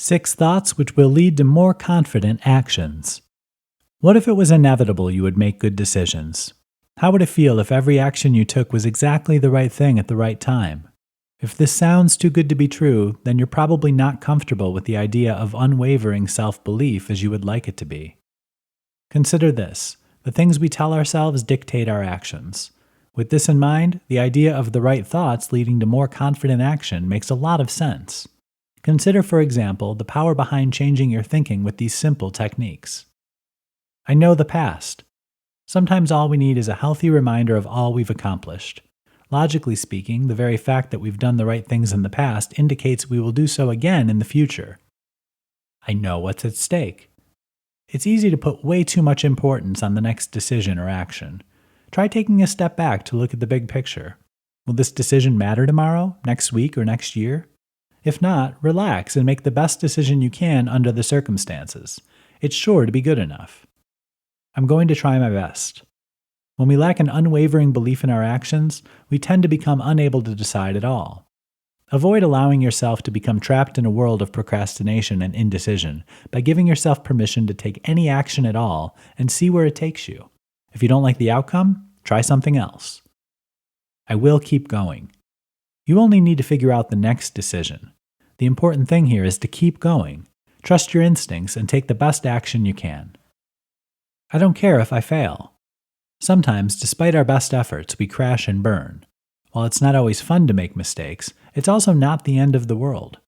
6 thoughts which will lead to more confident actions. What if it was inevitable you would make good decisions? How would it feel if every action you took was exactly the right thing at the right time? If this sounds too good to be true, then you're probably not comfortable with the idea of unwavering self-belief as you would like it to be. Consider this: the things we tell ourselves dictate our actions. With this in mind, the idea of the right thoughts leading to more confident action makes a lot of sense. Consider, for example, the power behind changing your thinking with these simple techniques. I know the past. Sometimes all we need is a healthy reminder of all we've accomplished. Logically speaking, the very fact that we've done the right things in the past indicates we will do so again in the future. I know what's at stake. It's easy to put way too much importance on the next decision or action. Try taking a step back to look at the big picture. Will this decision matter tomorrow, next week, or next year? If not, relax and make the best decision you can under the circumstances. It's sure to be good enough. I'm going to try my best. When we lack an unwavering belief in our actions, we tend to become unable to decide at all. Avoid allowing yourself to become trapped in a world of procrastination and indecision by giving yourself permission to take any action at all and see where it takes you. If you don't like the outcome, try something else. I will keep going. You only need to figure out the next decision. The important thing here is to keep going. Trust your instincts and take the best action you can. I don't care if I fail. Sometimes, despite our best efforts, we crash and burn. While it's not always fun to make mistakes, it's also not the end of the world.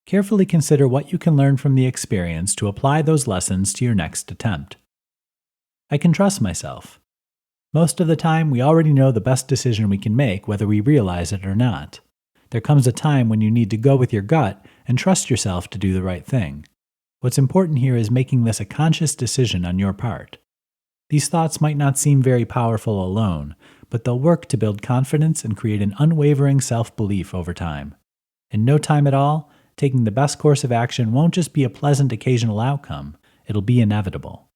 Carefully consider what you can learn from the experience to apply those lessons to your next attempt. I can trust myself. Most of the time, we already know the best decision we can make, whether we realize it or not. There comes a time when you need to go with your gut and trust yourself to do the right thing. What's important here is making this a conscious decision on your part. These thoughts might not seem very powerful alone, but they'll work to build confidence and create an unwavering self-belief over time. In no time at all, taking the best course of action won't just be a pleasant occasional outcome, it'll be inevitable.